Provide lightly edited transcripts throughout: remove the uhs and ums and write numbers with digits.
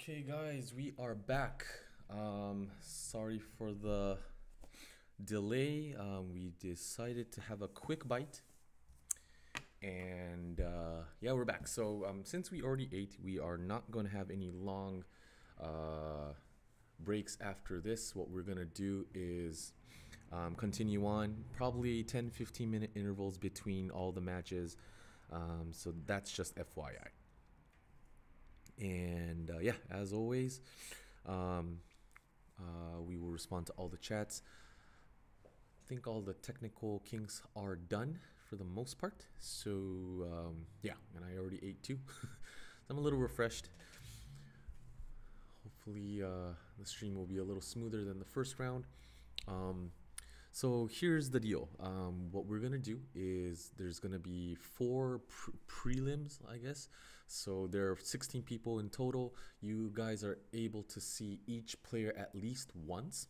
Okay, guys, we are back. Sorry for the delay. We decided to have a quick bite, and yeah, we're back. So, since we already ate, we are not going to have any long breaks after this. What we're going to do is continue on, probably 10-15 minute intervals between all the matches. So, that's just FYI. And yeah, as always, um, we will respond to all the chats. I think all the technical kinks are done for the most part. So yeah, and I already ate too. So I'm a little refreshed. Hopefully the stream will be a little smoother than the first round. So here's the deal. What we're gonna do is there's gonna be four prelims, I guess. So there are 16 people in total. You guys are able to see each player at least once.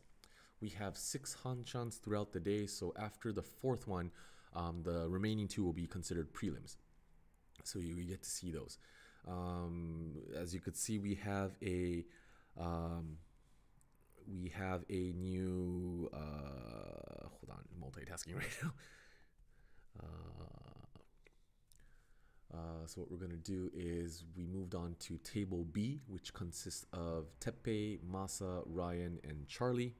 We have 6 hanchans throughout the day. So after the fourth one, the remaining 2 will be considered prelims. So you get to see those. As you could see, we have a new hold on, multitasking right now. So what we're gonna do is we moved on to table B, which consists of Teppei, Masa, Ryan, and Charlie.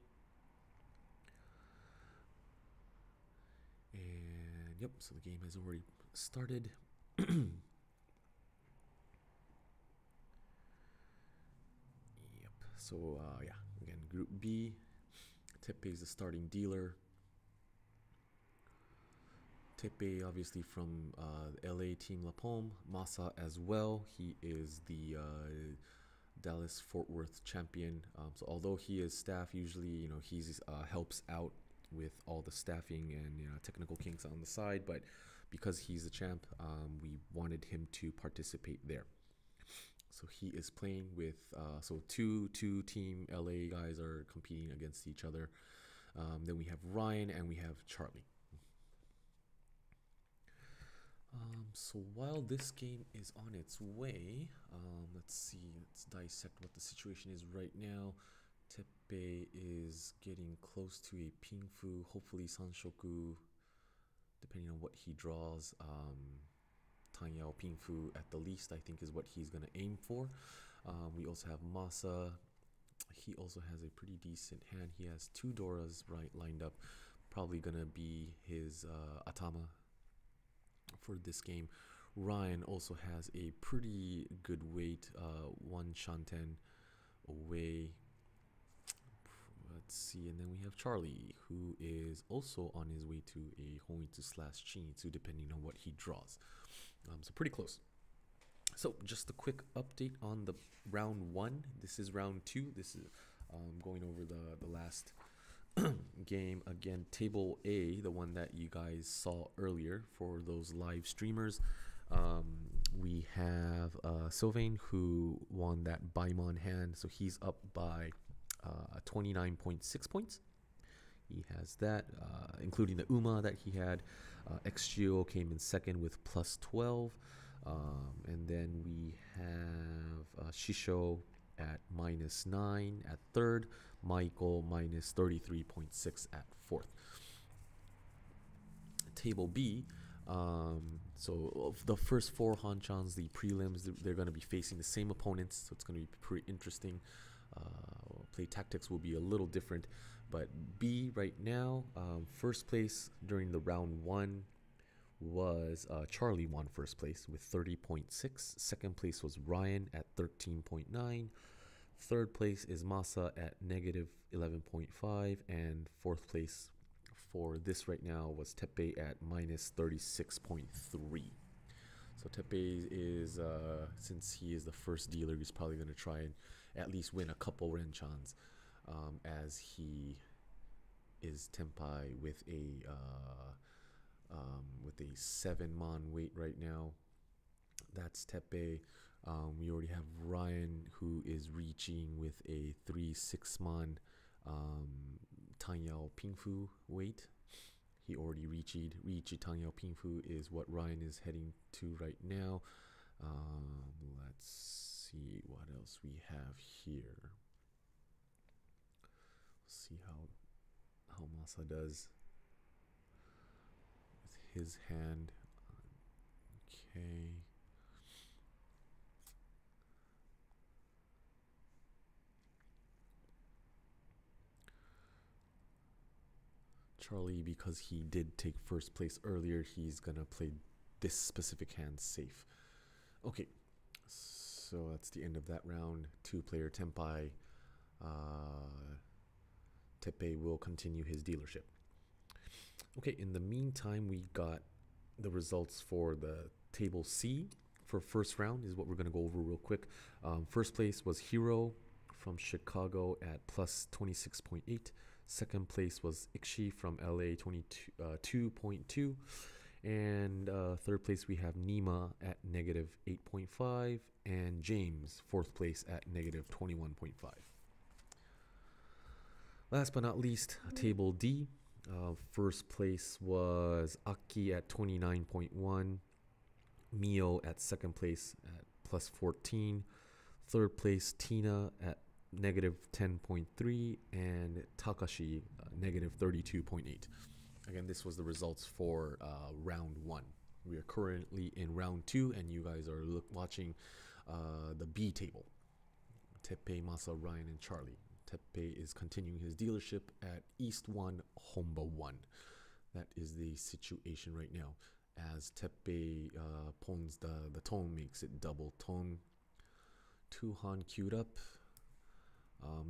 And yep, so the game has already started. Yep, so yeah, again, Group B. Teppei is the starting dealer. Teppei, obviously from LA team LAPOM. Masa as well. He is the Dallas Fort Worth champion. So although he is staff, usually he's helps out with all the staffing and technical kinks on the side. But because he's the champ, we wanted him to participate there. So he is playing with so two team LA guys are competing against each other. Then we have Ryan and we have Charlie. So while this game is on its way, let's dissect what the situation is right now. Teppei is getting close to a Pingfu, hopefully Sanshoku, depending on what he draws. Tanyao Pingfu at the least, I think, is what he's going to aim for. We also have Masa. He also has a pretty decent hand. He has 2 Doras lined up, probably going to be his Atama for this game. Ryan also has a pretty good weight, 1 Shanten away. Let's see, and then we have Charlie, who is also on his way to a Hoitsu/Chinitsu, depending on what he draws. So pretty close. So just a quick update on the round 1. This is round 2. This is going over the last game. Again, table A, the one that you guys saw earlier for those live streamers. We have Sylvain, who won that Baimon hand, so he's up by 29.6 points. He has that, including the Uma that he had. XGO came in second with plus 12. And then we have Shisho at minus 9 at third. Michael minus 33.6 at fourth. Table B. So of the first 4 hanchans, the prelims, they're going to be facing the same opponents, so it's going to be pretty interesting. Play tactics will be a little different, but B right now, first place during the round 1 was Charlie won first place with 30.6. Second place was Ryan at 13.9. Third place is Masa at negative 11.5, and fourth place for this right now was Teppei at minus 36.3. So Teppei is, since he is the first dealer, he's probably going to try and at least win a couple Renchans, as he is Tenpai with a 7 mon weight right now. That's Teppei. We already have Ryan, who is reaching with a 3-6 mon Tanyao Pingfu weight. He already reached Tanyao Pingfu is what Ryan is heading to right now. Let's see what else we have here. See how Masa does with his hand. Okay. Charlie, because he did take first place earlier, he's gonna play this specific hand safe. Okay, so that's the end of that round. Two-player Teppei. Teppei will continue his dealership. Okay, in the meantime, we got the results for the table C for first round is what we're gonna go over real quick. First place was Hiro from Chicago at plus 26.8. Second place was Ikshi from LA, 22.2. And third place we have Nima at negative 8.5. And James, fourth place at negative 21.5. Last but not least, table D. First place was Aki at 29.1. Mio at second place at plus 14. Third place, Tina at negative 10.3, and Takashi negative 32.8. Again, this was the results for round 1. We are currently in round 2, and you guys are watching the B table. Teppei, Masa, Ryan, and Charlie. Teppei is continuing his dealership at East 1, Homba 1. That is the situation right now. As Teppei pawns the tone, makes it double tone. Two Han queued up.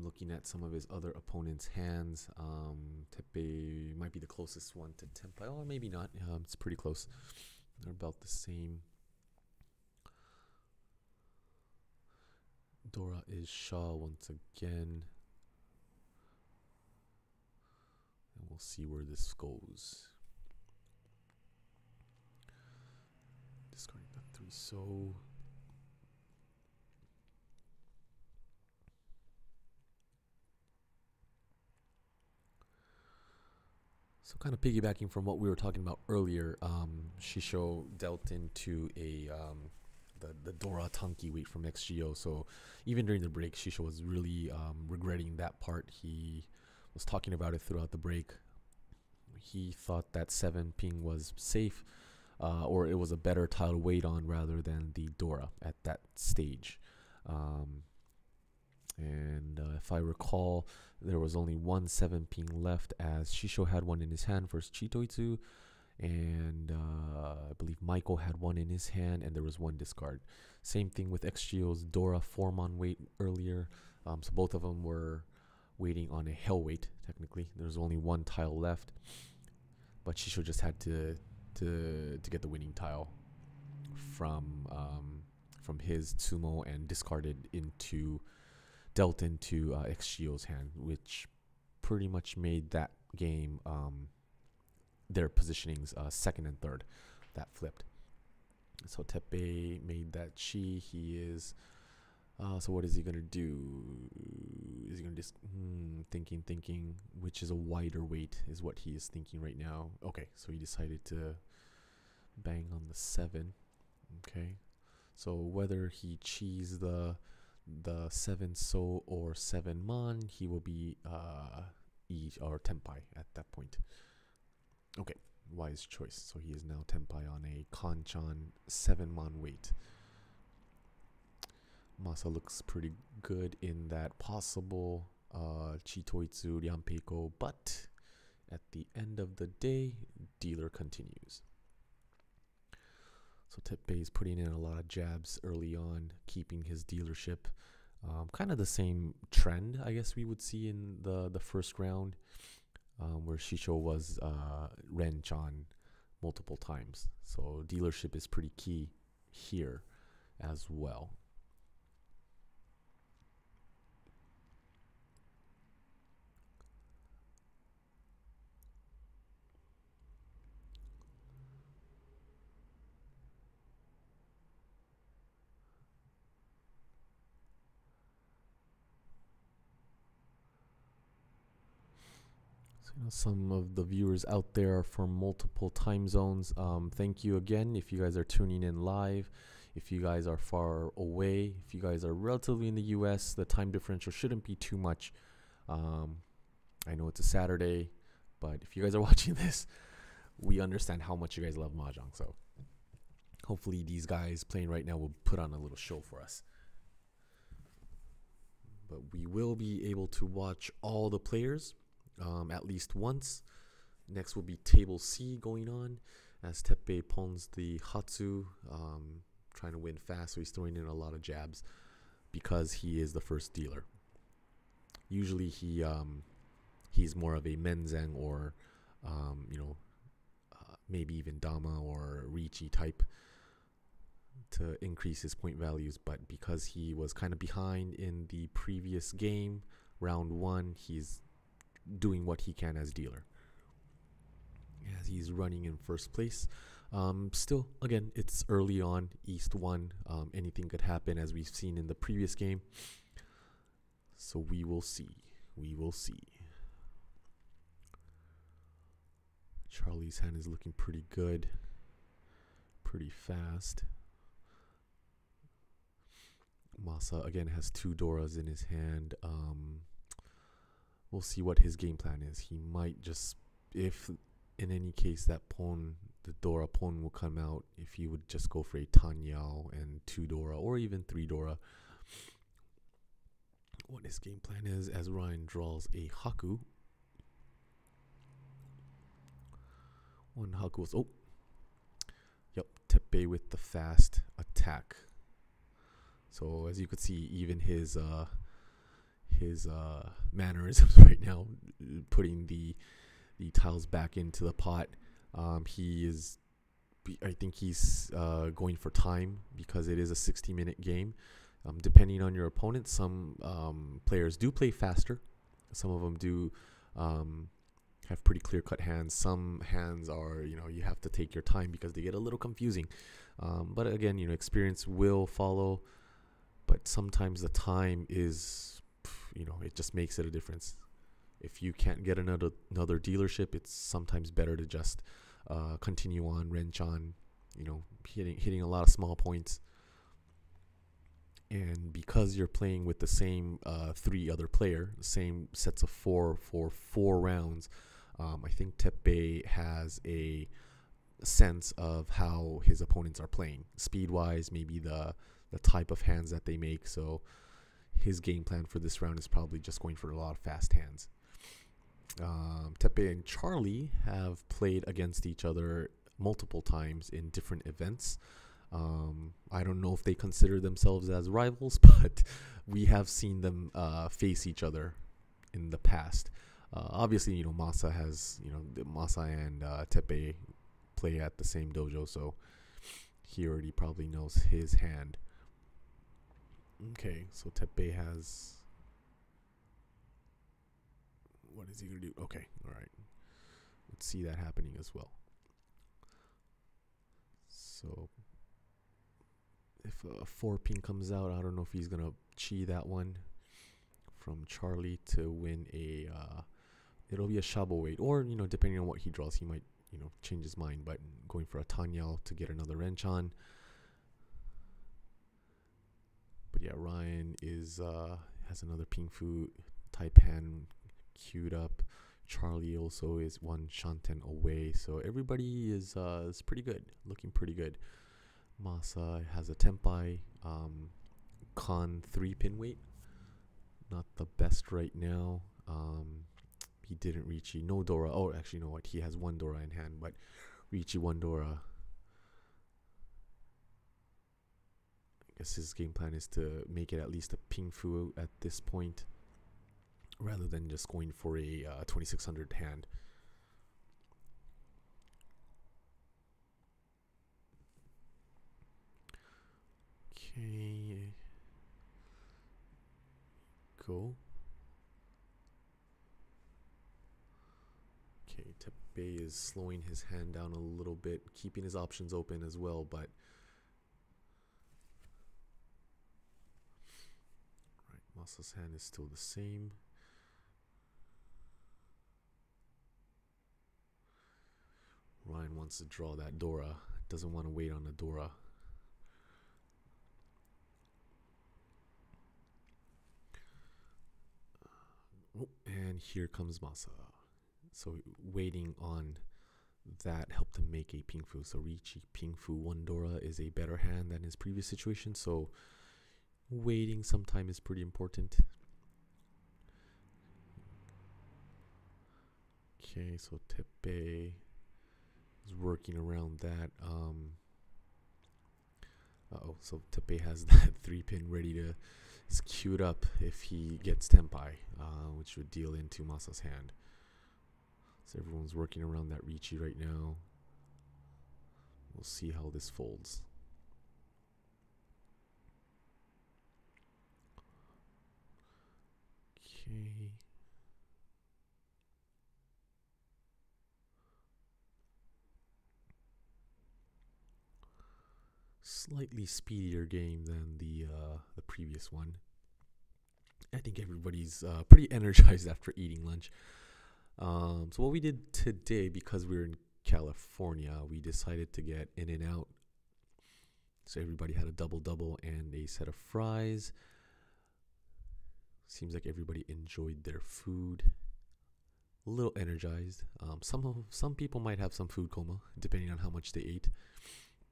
Looking at some of his other opponent's hands, Teppei might be the closest one to Teppei, or maybe not. It's pretty close. They're about the same. Dora is Shaw once again. And we'll see where this goes. Discarding the 3 so. So kind of piggybacking from what we were talking about earlier, Shisho dealt into the Dora Tanki weight from XGO. So even during the break, Shisho was really regretting that part. He was talking about it throughout the break. He thought that 7 ping was safe, or it was a better tile to wait on rather than the Dora at that stage. And if I recall, there was only one 7 ping left, as Shisho had one in his hand versus Chitoitsu, and I believe Michael had one in his hand, and there was one discard. Same thing with XGO's Dora Formon wait earlier. So both of them were waiting on a hell wait, technically. There's only one tile left, but Shisho just had to get the winning tile from his Tsumo and dealt into XGO's hand, which pretty much made that game their positionings second and third. That flipped. So Teppei made that chi. He is so what is he gonna do? Is he gonna just thinking which is a wider weight is what he is thinking right now. Okay, so he decided to bang on the 7. Okay, so whether he cheese the 7 so or 7 mon, he will be or Teppei at that point. Okay, wise choice. So he is now Teppei on a Kanchan 7 mon weight. Masa looks pretty good in that possible Chitoitsu Ryanpeiko, but at the end of the day, dealer continues. So Teppei is putting in a lot of jabs early on, keeping his dealership. Kind of the same trend, I guess we would see in the first round, where Shisho was wrench on multiple times. So dealership is pretty key here as well. Some of the viewers out there are from multiple time zones. Thank you again if you guys are tuning in live. If you guys are far away, if you guys are relatively in the US, the time differential shouldn't be too much. I know it's a Saturday, but if you guys are watching this, we understand how much you guys love Mahjong. So hopefully these guys playing right now will put on a little show for us. But we will be able to watch all the players at least once. Next will be table C going on as Teppei pawns the Hatsu, trying to win fast, so he's throwing in a lot of jabs because he is the first dealer. Usually he's more of a Menzeng or maybe even Dama or Ricci type to increase his point values, but because he was kind of behind in the previous game, round 1, he's doing what he can as dealer, as he's running in first place. Still, again, it's early on, East 1, anything could happen as we've seen in the previous game, so we will see. Charlie's hand is looking pretty good, pretty fast. Masa again has 2 Doras in his hand. We'll see what his game plan is. He might just, if in any case that pawn, the Dora pawn will come out, if he would just go for a Tanyao and 2 Dora or even 3 Dora. What his game plan is as Ryan draws a Haku. One Haku was, yep, Teppei with the fast attack. So as you could see, even his mannerisms right now, putting the tiles back into the pot. I think he's going for time because it is a 60-minute game. Depending on your opponent, some players do play faster. Some of them do have pretty clear-cut hands. Some hands are, you have to take your time because they get a little confusing. But again, experience will follow. But sometimes the time is, it just makes it a difference. If you can't get another dealership, it's sometimes better to just continue on, wrench on, hitting a lot of small points. And because you're playing with the same 3 other player, same sets of 4 for 4 rounds, I think Teppei has a sense of how his opponents are playing. Speed-wise, maybe the type of hands that they make. So his game plan for this round is probably just going for a lot of fast hands. Teppei and Charlie have played against each other multiple times in different events. I don't know if they consider themselves as rivals, but we have seen them face each other in the past. Obviously, Masa has, Masa and Teppei play at the same dojo, so he already probably knows his hand. Okay, so Teppei has... What is he going to do? Okay, all right. Let's see that happening as well. So if a 4 ping comes out, I don't know if he's going to chi that one from Charlie to win a... it'll be a shabo weight. Or, depending on what he draws, he might, change his mind. But going for a Tanyao to get another wrench on. But yeah, Ryan is has another ping fu type hand queued up. Charlie also is 1 shanten away, so everybody is pretty good, looking pretty good. Masa has a Teppei, Con 3 pin weight, not the best right now. He didn't reach no Dora. Oh, actually, you know what? He has 1 Dora in hand, but Ricci 1 Dora. I guess his game plan is to make it at least a ping fu at this point, rather than just going for a 2600 hand. Okay. Go. Okay, Teppei is slowing his hand down a little bit, keeping his options open as well, but Masa's hand is still the same. Ryan wants to draw that Dora. Doesn't want to wait on the Dora. Oh, and here comes Masa. So waiting on that helped him make a ping fu. So Riichi ping fu one Dora is a better hand than his previous situation. So waiting sometime is pretty important. Okay, so Teppei is working around that. Uh-oh, so Teppei has that 3-pin ready to... It's queued up if he gets Tenpai, which would deal into Masa's hand. So everyone's working around that Riichi right now. We'll see how this folds. Okay. Slightly speedier game than the previous one. I think everybody's pretty energized after eating lunch. So what we did today, because we were in California, we decided to get In and Out. So everybody had a double and a set of fries. Seems like everybody enjoyed their food. A little energized. Some people might have some food coma depending on how much they ate.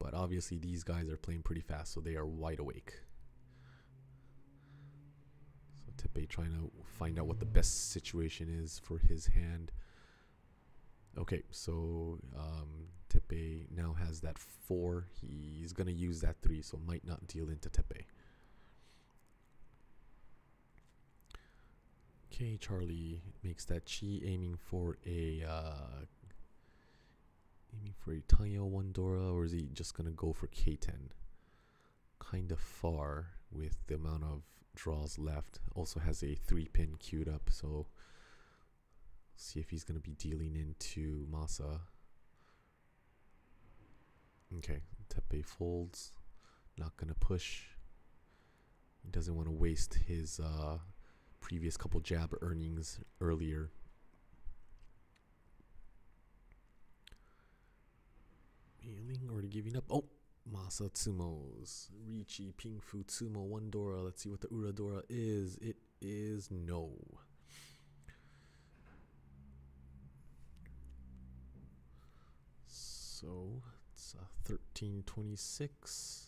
But obviously these guys are playing pretty fast, so they are wide awake. So Teppei trying to find out what the best situation is for his hand. Okay, so Teppei now has that 4. He's going to use that 3, so might not deal into Teppei. Okay, Charlie makes that chi, aiming for a Tanyo 1 Dora, or is he just going to go for K10? Kind of far with the amount of draws left. Also has a 3-pin queued up, so see if he's going to be dealing into Masa. Okay, Teppei folds. Not going to push. He doesn't want to waste his previous couple jab earnings earlier. Healing or giving up. Oh, Masa Tsumos. Riichi ping fu Tsumo 1 Dora. Let's see what the Ura Dora is. It is no. So it's a 1326.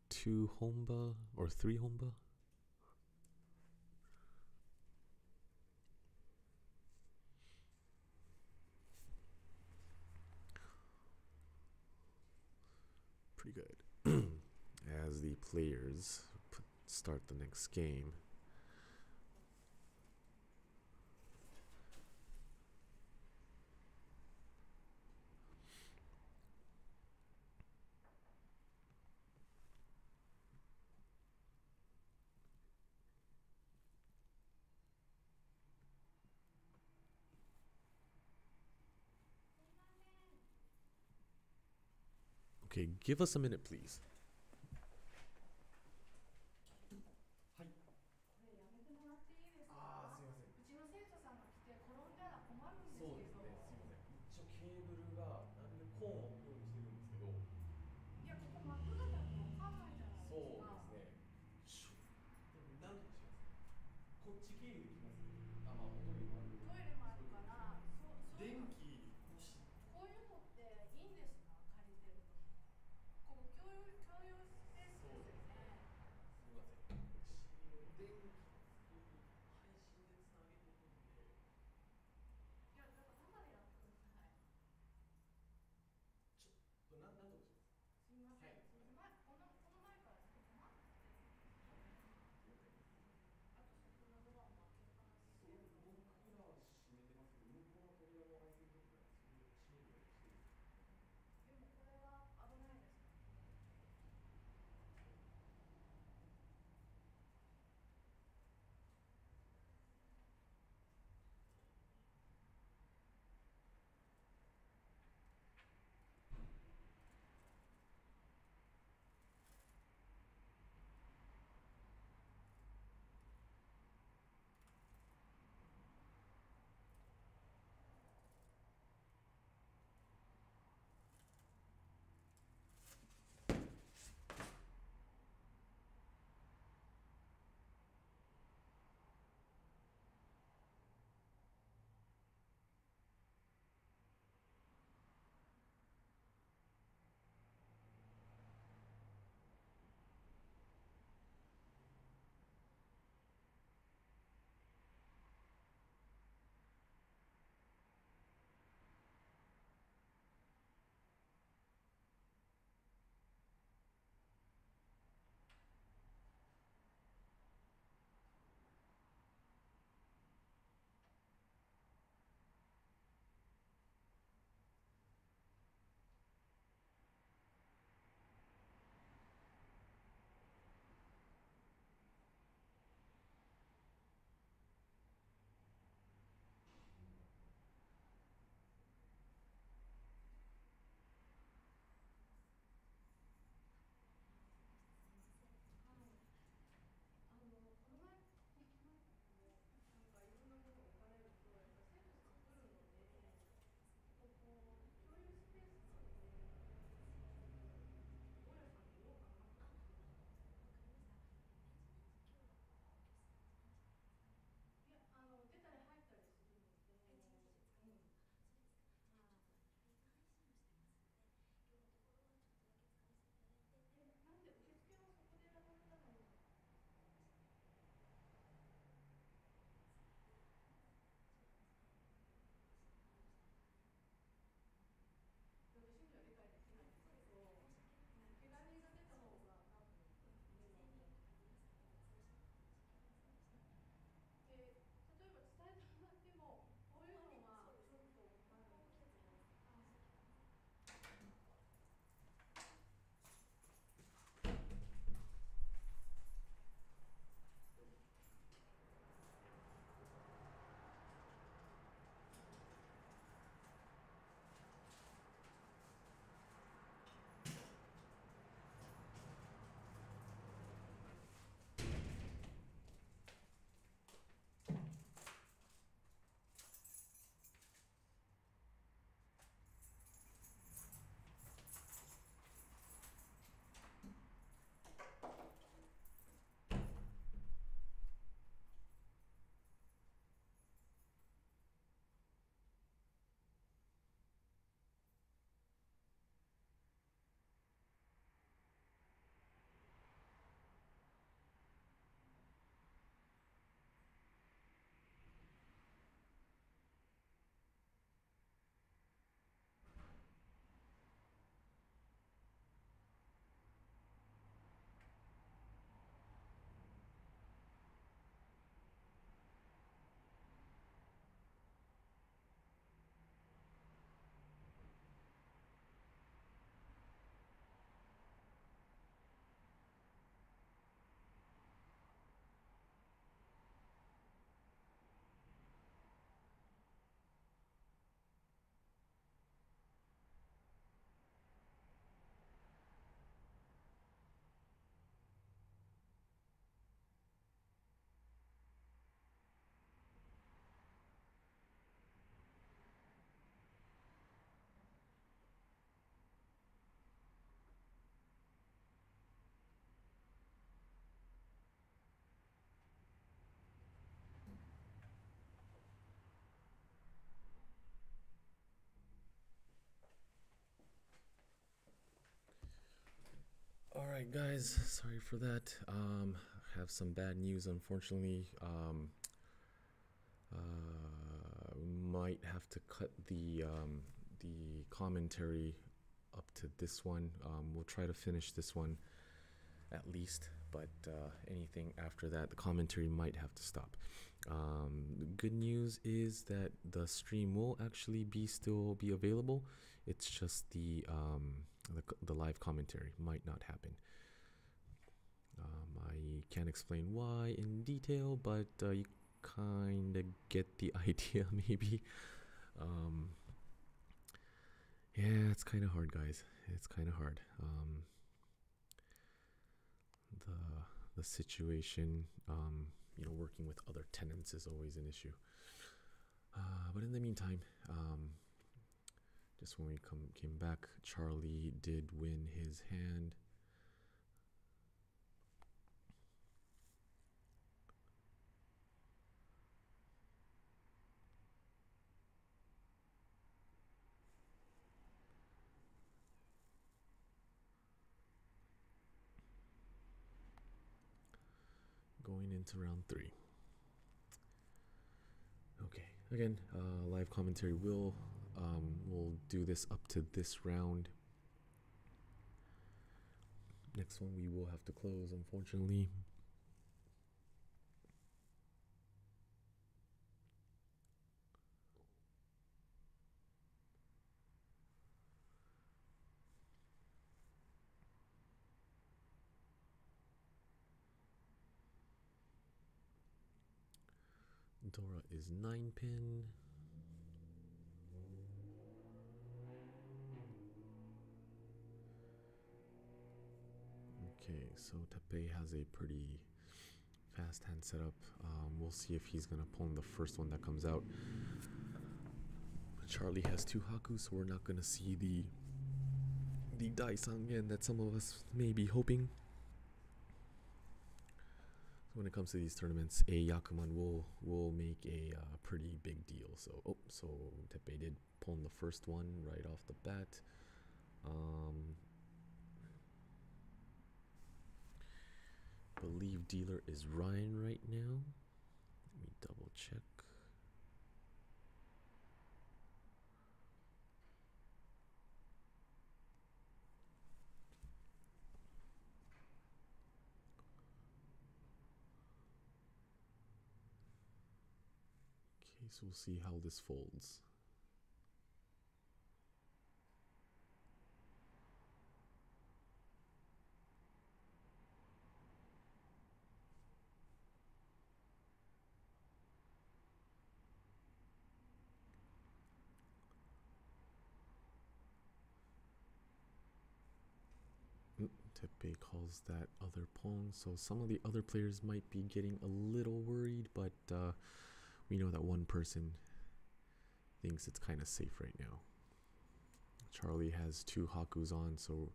2 Homba or 3 Homba. Pretty good. As the players start the next game. Okay, give us a minute, please. はい。これやめてもらっていいですか？ああ、すいません。うちの生徒さんが来て転んだら困るんですけど。そうですね。すいません。一応ケーブルがなるべくコーンを用意してるんですけど。いや、ここ真っ暗だとわかんないじゃないですか。そうですね。でもなんとかします。こっち経由で来ます。あ、まあおトイレもあるんで。トイレもあるから、そういうの。電気こういうのっていいんですか？借りてると。こう共 Alright guys, sorry for that. Have some bad news unfortunately. We might have to cut the commentary up to this one. We'll try to finish this one at least, but anything after that, the commentary might have to stop. The good news is that the stream will actually still be available. It's just the live commentary might not happen. I can't explain why in detail, but you kind of get the idea maybe. Yeah, it's kind of hard, guys. It's kind of hard. The situation, working with other tenants is always an issue. But in the meantime, just when we came back, Charlie did win his hand. Going into round 3. Okay, again, live commentary will do this up to this round. Next one we will have to close, unfortunately. Dora is 9-pin. Okay, so Teppei has a pretty fast hand setup. We'll see if he's gonna pull in the first one that comes out. Charlie has 2 Haku, so we're not gonna see the Daisangen that some of us may be hoping. So when it comes to these tournaments, a Yakuman will make a pretty big deal. So so Teppei did pull in the first one right off the bat. Believe dealer is Ryan right now. Let me double check. Okay, so we'll see how this folds. Teppei calls that other pawn, so some of the other players might be getting a little worried, but we know that one person thinks it's kind of safe right now. Charlie has 2 Hakus on, so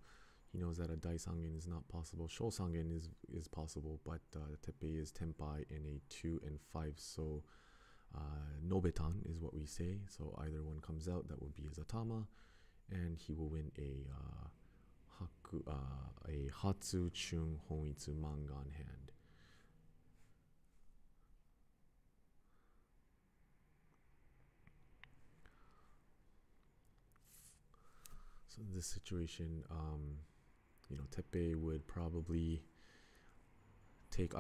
he knows that a Daisangen is not possible. Shosangen is possible, but Teppei is Tenpai in a 2 and 5, so Nobetan is what we say. So either one comes out, that would be his Atama, and he will win a Hatsu Chung Honitsu Mangan hand. So in this situation, Teppei would probably take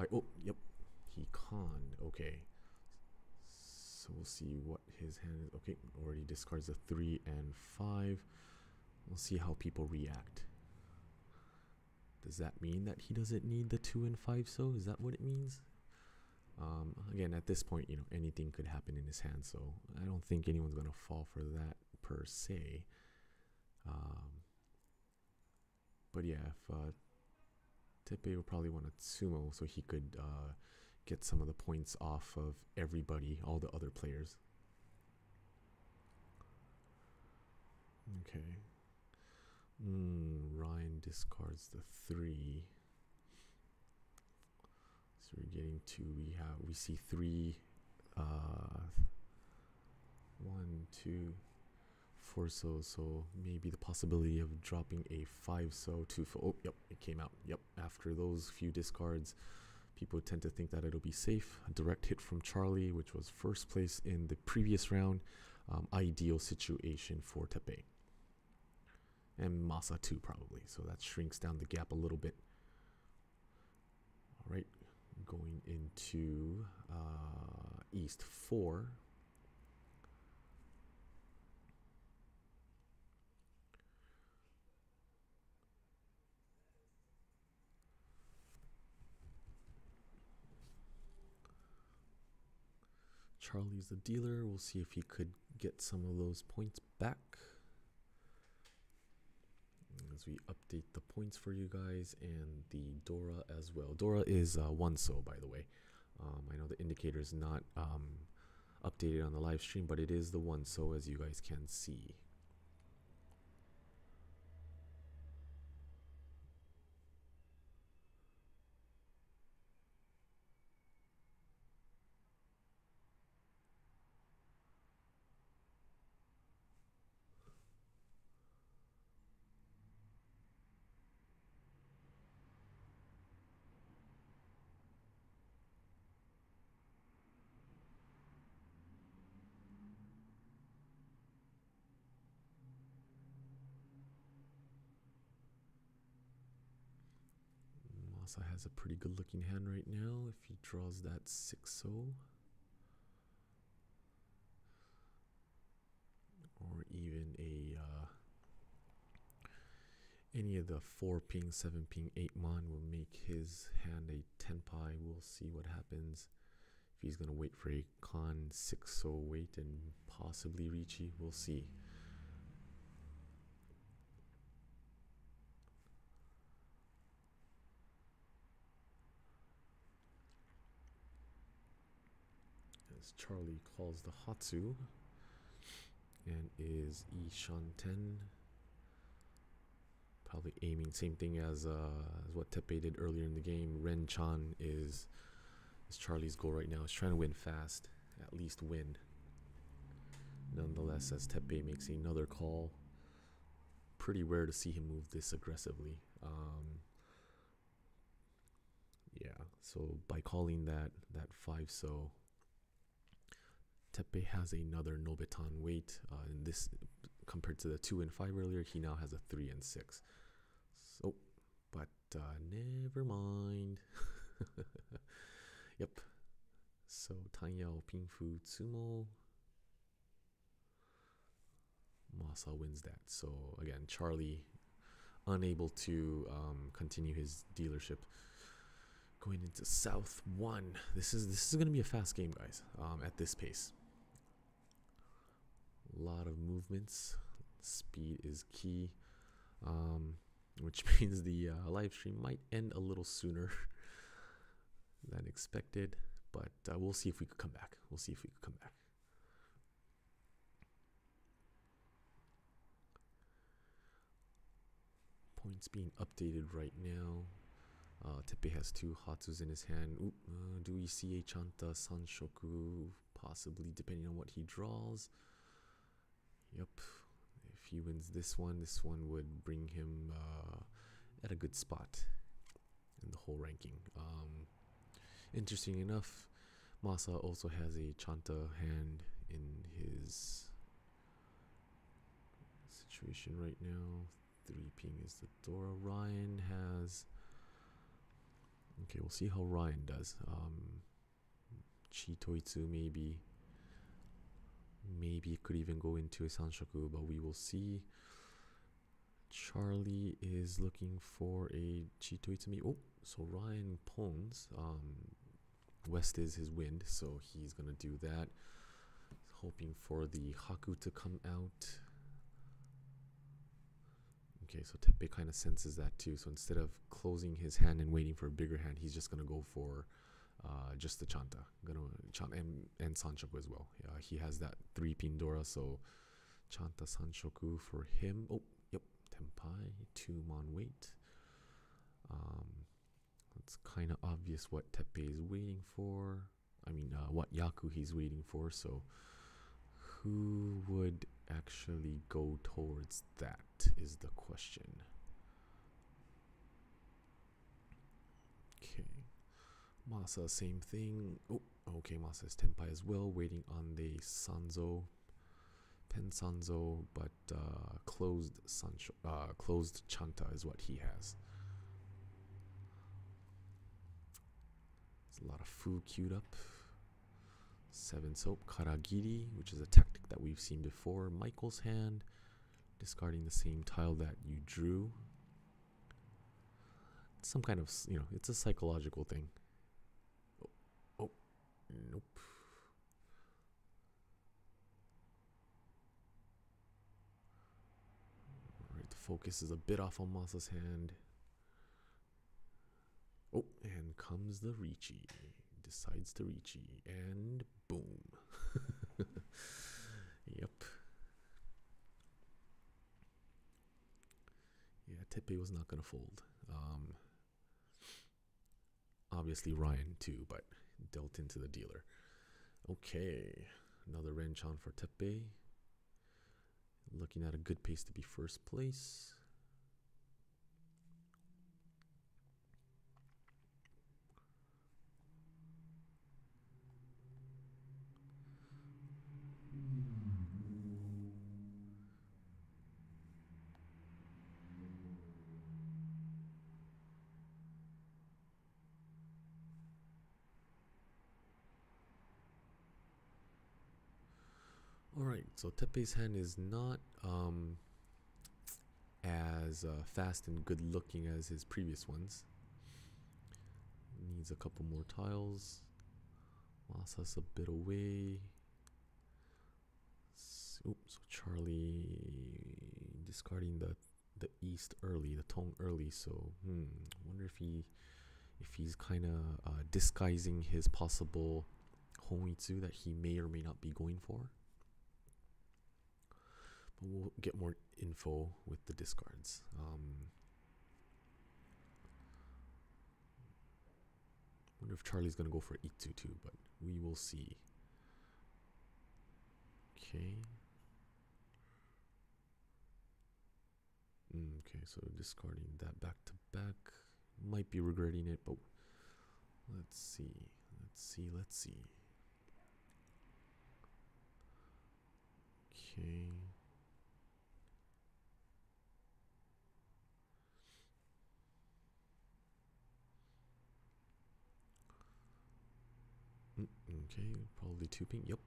yep, he conned. Okay, so we'll see what his hand is. Okay, already discards a 3 and 5. We'll see how people react. Does that mean that he doesn't need the 2 and 5? So is that what it means? Again, at this point, anything could happen in his hand, so I don't think anyone's gonna fall for that per se. But yeah, if Teppei would probably want to sumo so he could get some of the points off of everybody, all the other players. Okay. Ryan discards the 3. So we're getting 2. We see 3. 1, 2, 4-so, so maybe the possibility of dropping a 5-so to... Oh, yep, it came out. Yep, after those few discards, people tend to think that it'll be safe. A direct hit from Charlie, which was first place in the previous round. Ideal situation for Teppei. And Masa too, probably. So that shrinks down the gap a little bit. All right, going into East 4. Charlie's the dealer. We'll see if he could get some of those points back. As we update the points for you guys and the Dora as well. Dora is 1-so, by the way. I know the indicator is not updated on the live stream, but it is the 1-so, as you guys can see. Masa has a pretty good looking hand right now if he draws that 6-so. Or even a any of the 4-ping, 7-ping, 8-mon will make his hand a 10-pi. We'll see what happens. If he's going to wait for a con 6-so wait and possibly Ricci, we'll see. As Charlie calls the Hatsu and is Ishanten. Probably aiming same thing as what Teppei did earlier in the game. Ren-chan is Charlie's goal right now. He's trying to win fast, at least win. Nonetheless, as Teppei makes another call, pretty rare to see him move this aggressively. Yeah, so by calling that 5-so, Teppei has another Nobetan weight. In this, compared to the 2 and 5 earlier, he now has a 3 and 6. So, but never mind. Yep. So Tanyao Pingfu Tsumo. Masa wins that. So again, Charlie unable to continue his dealership. Going into South 1. This is going to be a fast game, guys. At this pace. A lot of movements. Speed is key. Which means the live stream might end a little sooner than expected. But we'll see if we could come back. We'll see if we could come back. Points being updated right now. Teppei has 2 Hatsus in his hand. Do we see a Chanta Sanshoku? Possibly, depending on what he draws. Yep. If he wins this one would bring him at a good spot in the whole ranking. Interesting enough, Masa also has a Chanta hand in his situation right now. 3-ping is the Dora. Ryan has... Okay, we'll see how Ryan does. Chitoitsu maybe. Maybe it could even go into a Sanshoku, but we will see. Charlie is looking for a Chitoitsu. Oh, so Ryan pawns. West is his wind, so he's gonna do that. Hoping for the Haku to come out. Okay, so Teppei kind of senses that too. So instead of closing his hand and waiting for a bigger hand, he's just gonna go for just the Chanta. And Sanshoku as well. He has that 3-pin Dora, so Chanta Sanshoku for him. Oh, yep, Tenpai, 2-mon weight. It's kind of obvious what Teppei is waiting for. I mean, what Yaku he's waiting for. So who would actually go towards that is the question. Okay. Masa, same thing. Oh, okay, Masa is Teppei as well, waiting on the Sanzo, Pen Sanzo, but closed Chanta is what he has. There's a lot of food queued up. 7 soap, Karagiri, which is a tactic that we've seen before. Michael's hand, discarding the same tile that you drew. Some kind of, it's a psychological thing. Oh, nope. Alright, the focus is a bit off on Masa's hand. Oh, and comes the Ricci. Decides to Ricci, and boom. Yep. Yeah, Teppei was not going to fold. Obviously Ryan too, but dealt into the dealer. Okay, another Renchan for Teppei. Looking at a good pace to be first place. Alright, so Teppei's hand is not as fast and good looking as his previous ones. Needs a couple more tiles. Masa's a bit away. Oops, so Charlie discarding the east early, the Tong early. So wonder if he's kind of disguising his possible Honitsu that he may or may not be going for. But we'll get more info with the discards. Wonder if Charlie's gonna go for Itsu too, but we will see. Okay. Okay, so discarding that back to back. Might be regretting it, but let's see. Let's see. Okay. Okay, probably 2 pink. Yep.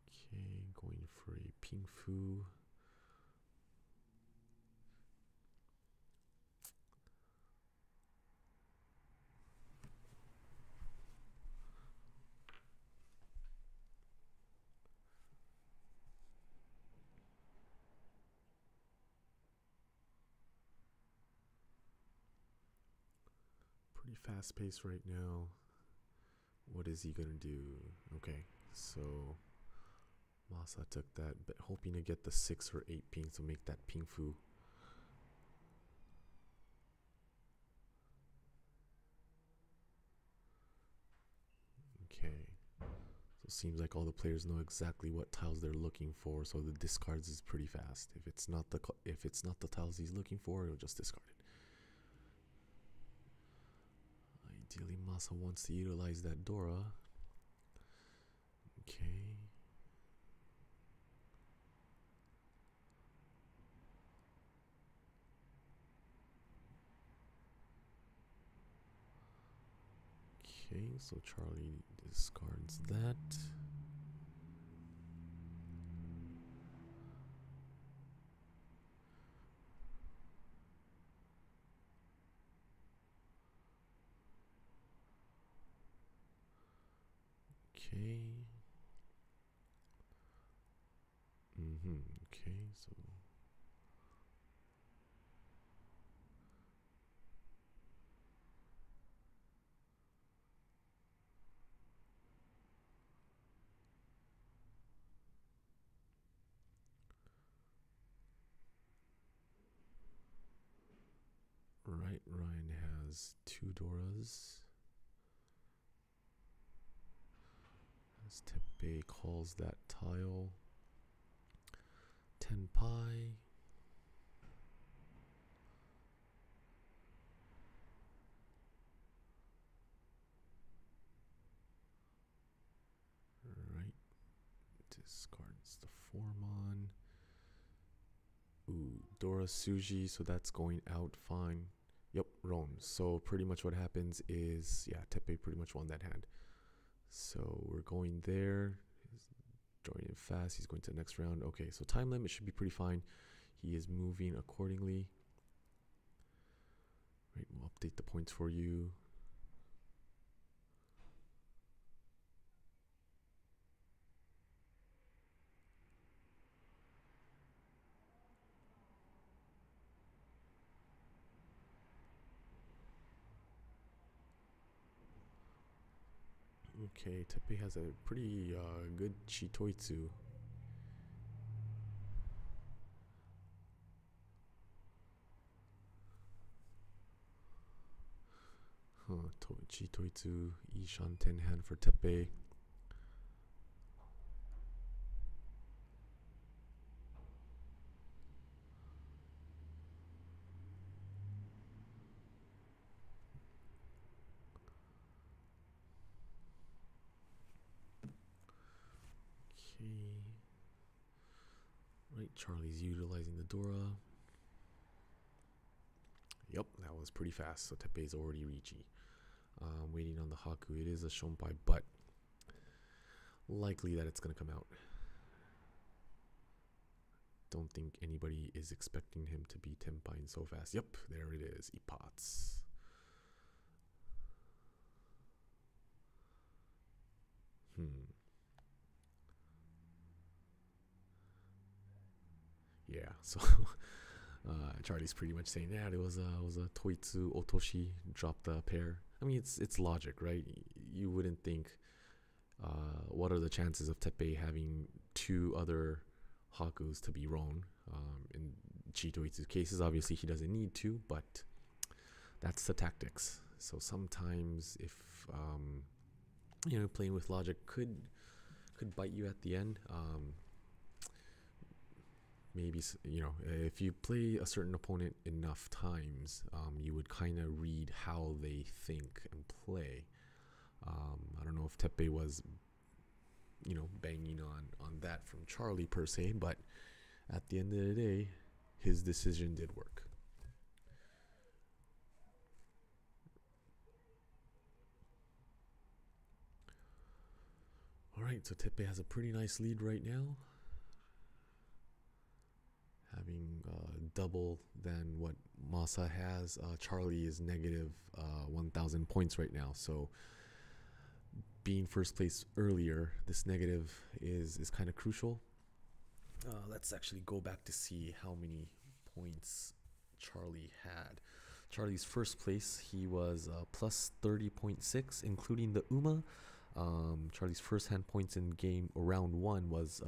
Okay, going for a pink fu. Pretty fast pace right now. What is he gonna do? Okay, so Masa took that, but hoping to get the 6 or 8 pink to make that pink fu. Okay, so it seems like all the players know exactly what tiles they're looking for, so the discards is pretty fast. If it's not the tiles he's looking for, he'll just discard it. Ideally, Masa wants to utilize that Dora. Okay. Okay, so Charlie discards that. Okay. Okay, so right, Ryan has 2 Doras. As Teppei calls that tile. Tenpai. Right. Discards the Formon. Ooh, Dora Suji, so that's going out fine. Yep, Ron. So pretty much what happens is, yeah, Teppei pretty much won that hand. So we're going there. He's drawing it fast. He's going to the next round. Okay, so time limit should be pretty fine. He is moving accordingly. Right, we'll update the points for you. Okay, Teppei has a pretty good Chitoitsu. Chitoitsu, Ishan Tenhan for Teppei. Okay. Right, Charlie's utilizing the Dora. Yep, that was pretty fast. So Teppei's already Richi. Waiting on the Haku. It is a Shonpai, but likely that it's going to come out. Don't think anybody is expecting him to be Tenpai so fast. Yep, there it is. Ippats. Yeah, so Charlie's pretty much saying, yeah, it was a Toitsu Otoshi, dropped the pair. I mean, it's logic, right? You wouldn't think. What are the chances of Teppei having two other Hakus to be Ron? In Chitoitsu's cases, obviously he doesn't need to, but that's the tactics. So sometimes, if playing with logic could bite you at the end. Maybe if you play a certain opponent enough times, you would kind of read how they think and play. I don't know if Teppei was banging on that from Charlie per se, but at the end of the day, his decision did work. All right, so Teppei has a pretty nice lead right now, having double than what Masa has. Charlie is negative 1,000 points right now, so being first place earlier, this negative is kind of crucial. Let's actually go back to see how many points Charlie had. Charlie's first place, he was plus 30.6, including the Uma. Charlie's first hand points in game round one was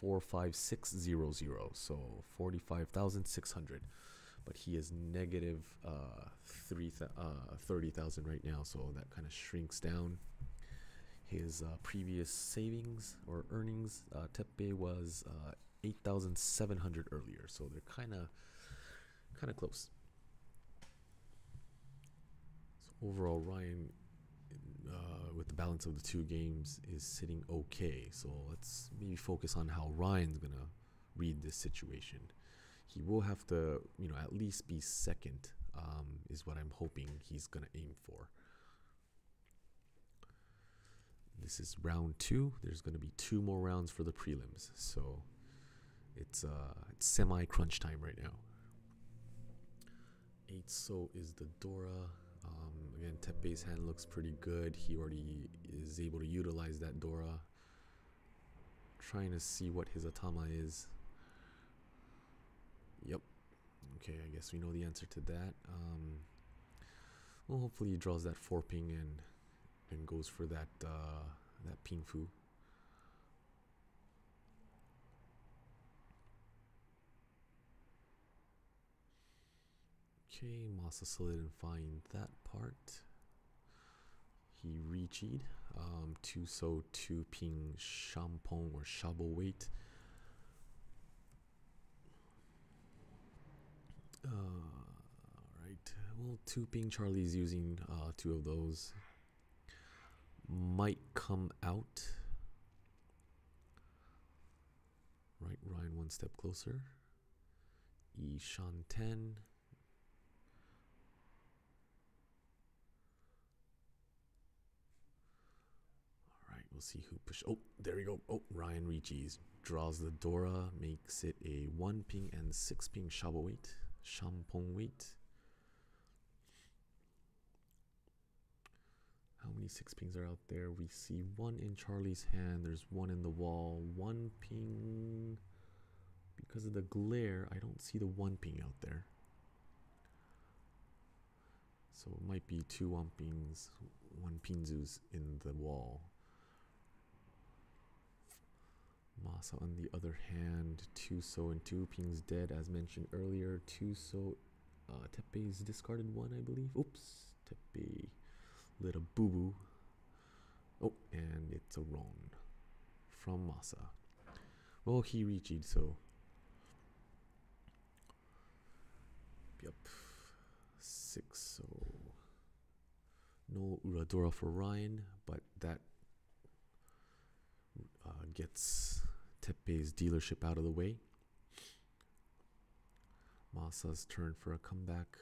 45600, so 45,600. But he is negative 30,000 right now, so that kind of shrinks down his previous savings or earnings. Teppei was 8,700 earlier, so they're kind of close. So overall, Ryan, with the balance of the two games, is sitting okay. So let's maybe focus on how Ryan's gonna read this situation. He will have to, at least be second, is what I'm hoping he's gonna aim for. This is round 2. There's going to be 2 more rounds for the prelims, so it's semi crunch time right now. 8 so is the Dora. Again, Teppei's hand looks pretty good. He already is able to utilize that Dora. Trying to see what his Atama is. Yep. Okay, I guess we know the answer to that. Well, hopefully he draws that 4-ping and goes for that ping fu. Okay, Masa solidifying that part. he reached. Two so two ping shampong or shabo weight. Right. Well, two ping Charlie's using two of those. Might come out. Right, Ryan one step closer. E Shan 10. Alright, we'll see who push. Oh, there we go. Oh, Ryan reaches. Draws the Dora, makes it a 1 ping and 6 ping Shabo weight. Shampong weight. How many 6 pings are out there? We see one in Charlie's hand. There's one in the wall. 1 ping. Because of the glare, I don't see the 1 ping out there. So it might be 2 1 pings, 1 pinzus in the wall. Masa on the other hand, 2 so and 2 pings dead as mentioned earlier. 2 so, Teppei's discarded 1 I believe. Oops, Teppei lit a boo boo. Oh, and it's a Ron from Masa. Well, he reached, so. Yep. 6 so. No Uradora for Ryan, but that gets Teppei's dealership out of the way. Masa's turn for a comeback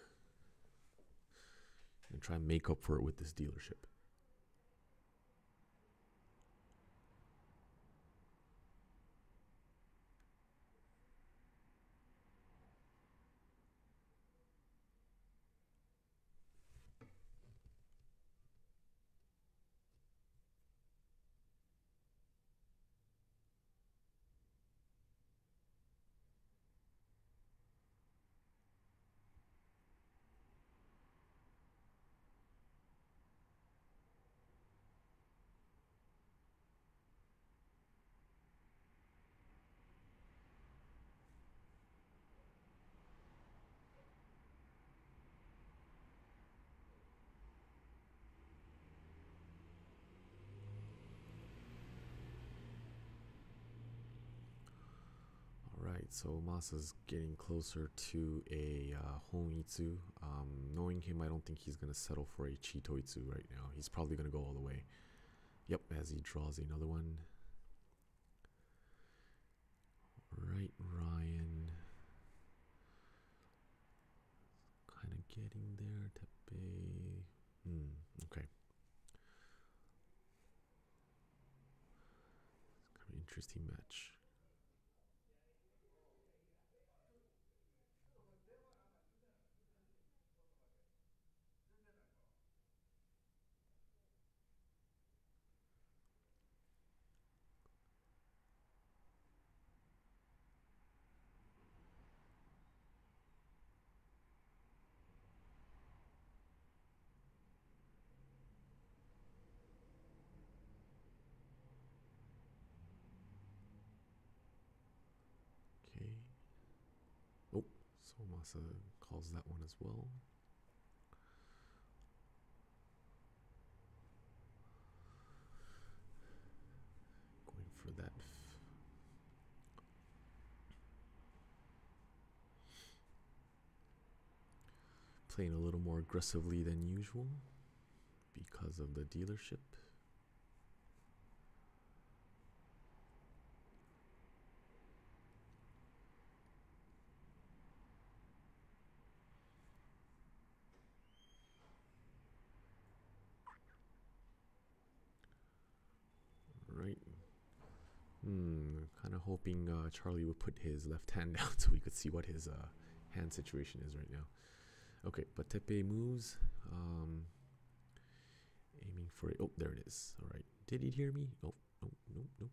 and try and make up for it with this dealership. Alright, so Masa's getting closer to a Honitsu. Knowing him, I don't think he's going to settle for a Chitoitsu right now. He's probably going to go all the way. Yep, as he draws another one. Right, Ryan. Kind of getting there. Teppei. Okay. Kind of interesting match. Okay. Oh, so Masa calls that one as well. Going for that. Playing a little more aggressively than usual because of the dealership. Right. Kind of hoping Charlie would put his left hand down so we could see what his hand situation is right now. Okay, but Teppei moves. Aiming for it. Oh, there it is. All right. Did he hear me? Oh, no.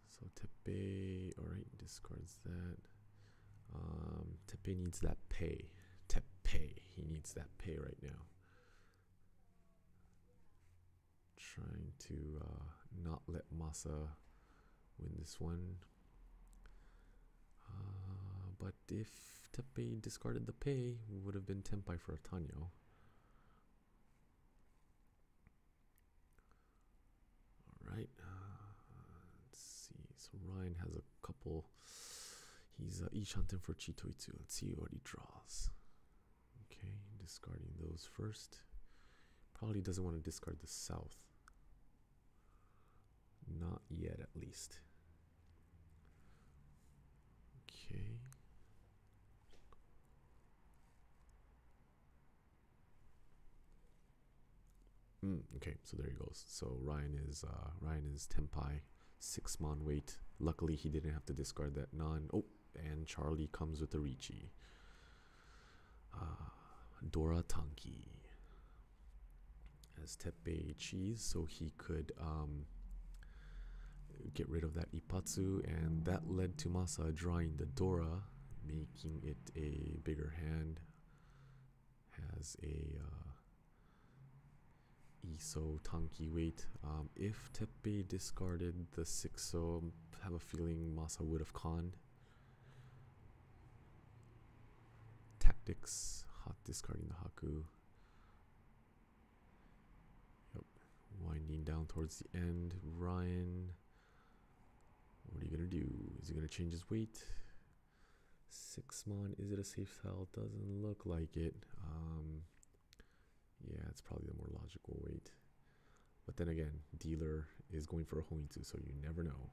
So Teppei, all right, discards that. Teppei needs that pay. Teppei, he needs that pay right now. Trying to not let Masa win this one. But if Teppei discarded the pay, it would have been Tenpai for a Tanyo. right? Let's see. So Ryan has a couple. He's each hunting for Chitoitsu. Let's see what he draws. Okay, discarding those first. Probably doesn't want to discard the south. Not yet, at least. Okay. Okay, so there he goes. So Ryan is Teppei, 6 mon weight. Luckily, he didn't have to discard that non. Oh, and Charlie comes with the Ricci. Dora Tanki as Teppei cheese, so he could get rid of that Ipatsu, and that led to Masa drawing the Dora, making it a bigger hand. Has a Iso Tanki weight. If Teppei discarded the 6-so, I have a feeling Masa would have conned. Tactics, hot discarding the Haku. Yep, winding down towards the end. Ryan, what are you gonna do? Is he gonna change his weight? 6 mon, is it a safe tile? Doesn't look like it. Yeah, it's probably the more logical weight. But then again, dealer is going for a Hoinsu, so you never know.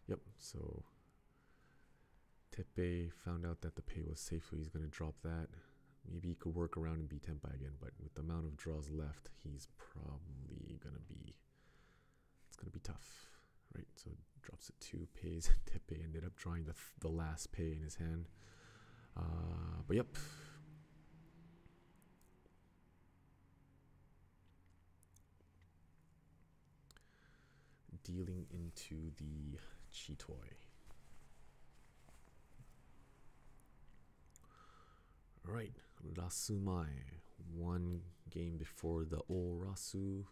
Yep, so Teppei found out that the pay was safe, so he's going to drop that. Maybe he could work around and beat Teppei again, but with the amount of draws left, he's probably going to be... It's going to be tough, right? So drops it 2 pays, and Teppei ended up drawing the last pay in his hand. But yep. Dealing into the Chitoi. Alright, Rasumai. 1 game before the old Rasu.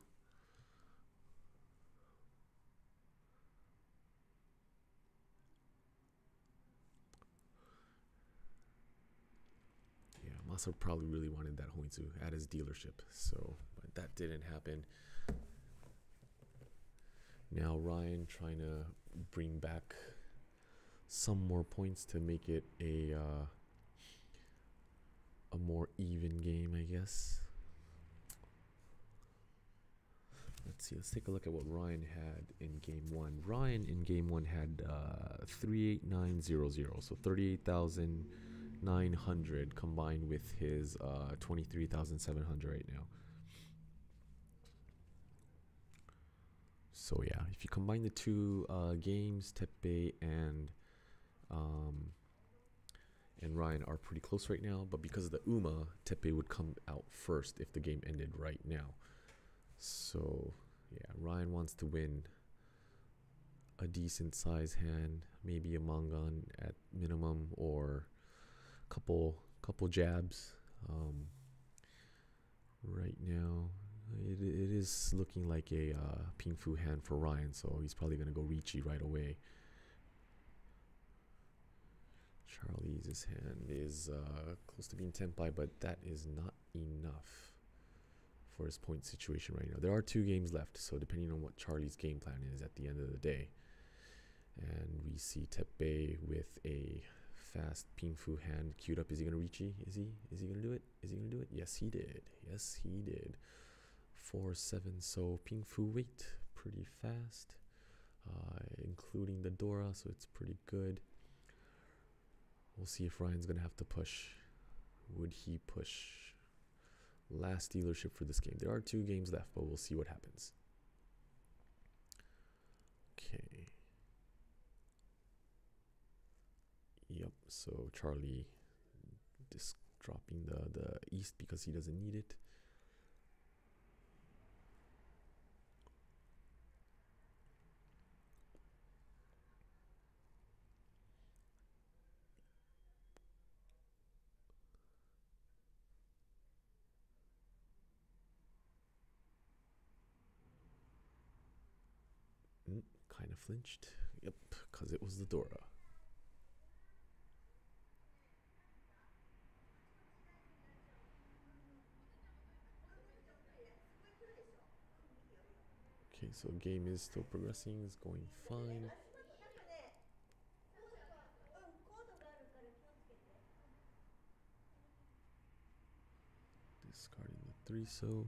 Yeah, Masa probably really wanted that Hoinsu at his dealership, so but that didn't happen. Now Ryan trying to bring back some more points to make it a more even game, I guess. Let's see, let's take a look at what Ryan had in game 1. Ryan in game 1 had 38900, so 38,900 combined with his 23,700 right now. So yeah, if you combine the 2 games, Teppei and Ryan are pretty close right now, but because of the UMA, Teppei would come out first if the game ended right now. So yeah, Ryan wants to win a decent size hand, maybe a Mangan at minimum, or couple jabs. Right now, it is looking like a Ping Fu hand for Ryan, so he's probably going to go Ricci right away. Charlie's hand is close to being Teppei, but that is not enough for his point situation right now. There are 2 games left, so depending on what Charlie's game plan is at the end of the day. And we see Teppei with a fast Ping Fu hand queued up. Is he going to Ricci? Is he going to do it? Is he going to do it? Yes, he did. Yes, he did. 4-7, so Ping Fu weight, pretty fast, including the Dora, so it's pretty good. We'll see if Ryan's going to have to push. Would he push? Last dealership for this game. There are 2 games left, but we'll see what happens. Okay. Yep, so Charlie just dropping the East because he doesn't need it. Kind of flinched. Yep, because it was the Dora. Okay, so game is still progressing, it's going fine. Discarding the 3 so.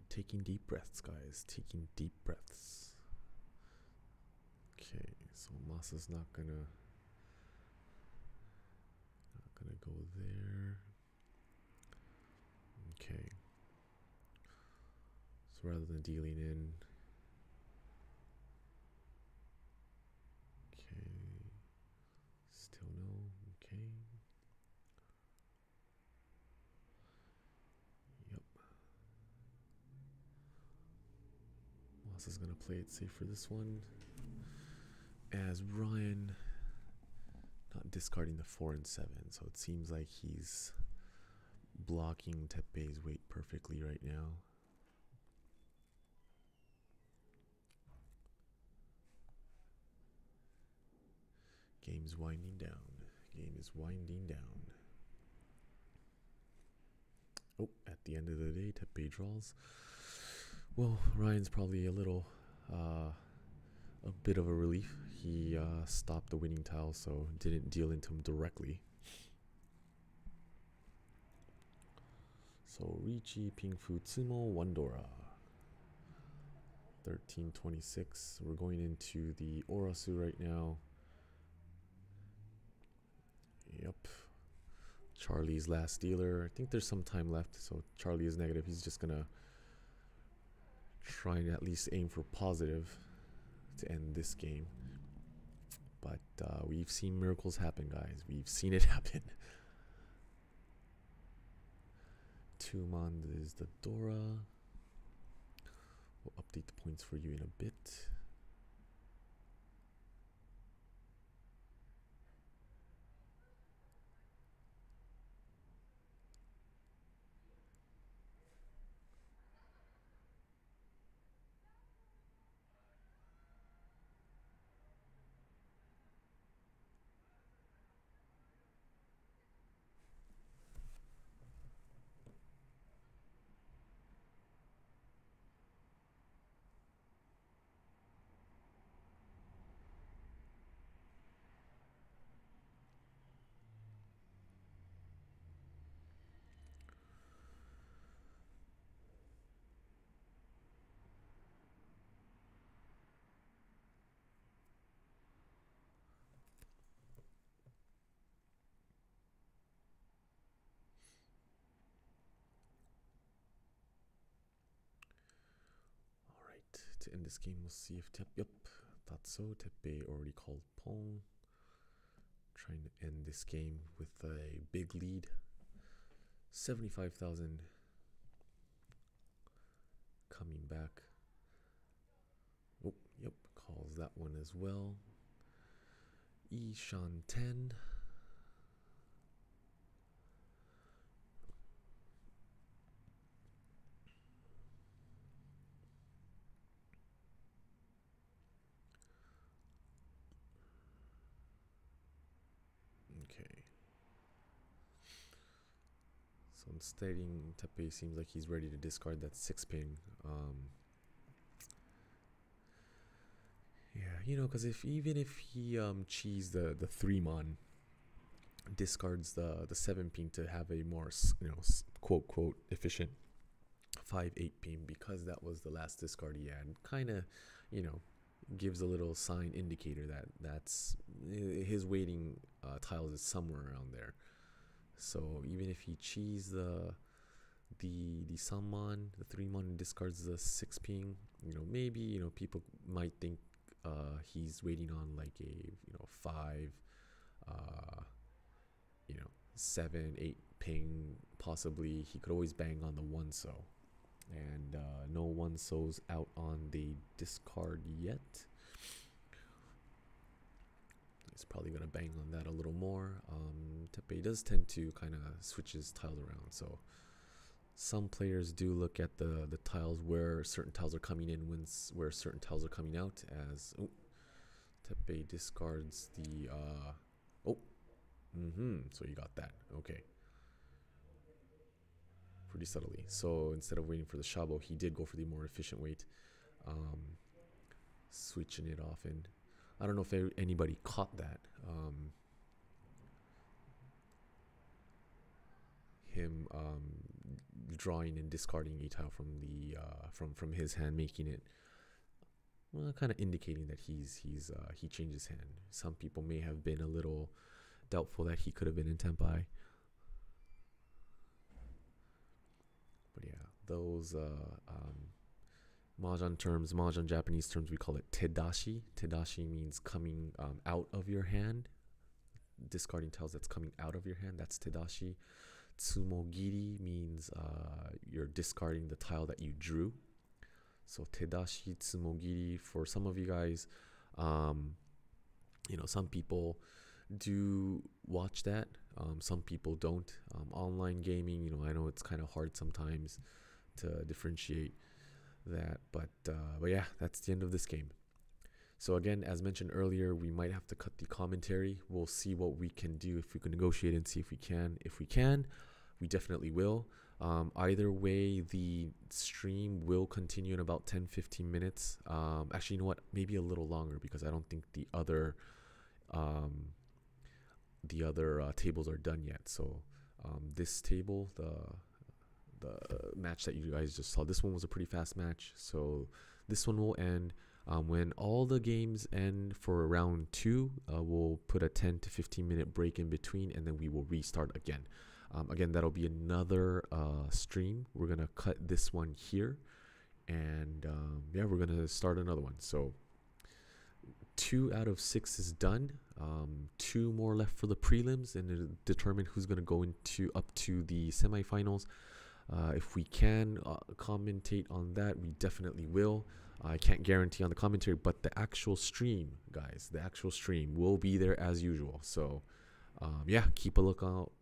Taking deep breaths, guys. Taking deep breaths. Okay, so Masa's not gonna go there. Okay. So rather than dealing in. Okay. Still no. Okay. Yep. Masa's gonna play it safe for this one. As Ryan not discarding the 4 and 7, so it seems like he's blocking Teppei's weight perfectly right now. Game's winding down. Game is winding down. Oh, at the end of the day, Teppei draws. Well, Ryan's probably a bit of a relief. He stopped the winning tile, so didn't deal into him directly. So Richi, Pingfu, Tsumo, Wandora. 1326. We're going into the Orasu right now. Yep. Charlie's last dealer. I think there's some time left, so Charlie is negative. He's just gonna try and at least aim for positive to end this game. But we've seen miracles happen, guys. We've seen it happen. Tumon is the Dora. We'll update the points for you in a bit. To end this game, we'll see if yep, thought so. Teppei already called Pong. Trying to end this game with a big lead. 75,000 coming back. Oh, yep, calls that one as well. Ishan 10. Okay. So instead, Teppei seems like he's ready to discard that 6-ping. Yeah, because even if he cheese the 3-mon, discards the 7-ping to have a more quote quote efficient 5-8 ping, because that was the last discard he had. Kind of, gives a little sign indicator that that's his waiting tiles is somewhere around there. So even if he cheese the summon, the 3-mon, and discards the 6 ping, maybe people might think he's waiting on like a 5 uh 7 8 ping. Possibly he could always bang on the 1 so, and no 1 so's out on the discard yet. He's probably gonna bang on that a little more. Teppei does tend to kind of switch his tiles around, so some players do look at the tiles where certain tiles are coming in, where certain tiles are coming out. As Teppei discards the so you got that. Okay. Pretty subtly. So instead of waiting for the Shabo, he did go for the more efficient wait. Switching it off, and I don't know if anybody caught that. Him drawing and discarding a tile from the from his hand, making it kind of indicating that he changed his hand. Some people may have been a little doubtful that he could have been in Teppei. But yeah, those Mahjong terms, Mahjong Japanese terms, we call it tedashi. Tedashi means coming out of your hand, discarding tiles that's coming out of your hand. That's tedashi. Tsumogiri means you're discarding the tile that you drew. So tedashi, tsumogiri. For some of you guys, some people do watch that. Some people don't. Online gaming, I know it's kind of hard sometimes to differentiate that, but yeah, that's the end of this game. So again, as mentioned earlier, we might have to cut the commentary. We'll see what we can do, if we can negotiate and see if we can. If we can, we definitely will. Either way, the stream will continue in about 10-15 minutes. Actually, you know what, maybe a little longer, because I don't think the other tables are done yet. So this table, the match that you guys just saw, this one was a pretty fast match, so this one will end when all the games end for round 2. We'll put a 10 to 15 minute break in between, and then we will restart again. Again, that'll be another stream. We're gonna cut this one here, and yeah, we're gonna start another one. So 2 out of 6 is done. 2 more left for the prelims, and it'll determine who's going to go up to the semifinals. If we can commentate on that, we definitely will. I can't guarantee on the commentary, but the actual stream, guys, the actual stream will be there as usual. So yeah, keep a lookout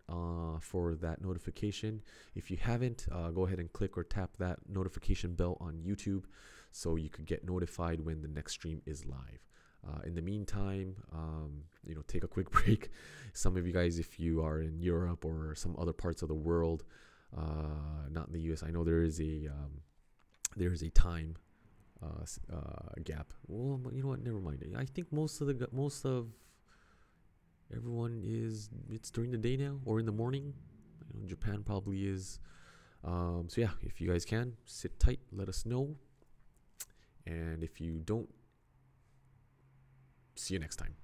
for that notification. If you haven't, go ahead and click or tap that notification bell on YouTube so you could get notified when the next stream is live. In the meantime, take a quick break. Some of you guys, if you are in Europe or some other parts of the world, not in the US, I know there is a time gap. Well, you know what? Never mind. I think most of everyone it's during the day now, or in the morning. Japan probably is. So yeah, if you guys can, sit tight. Let us know. And if you don't, see you next time.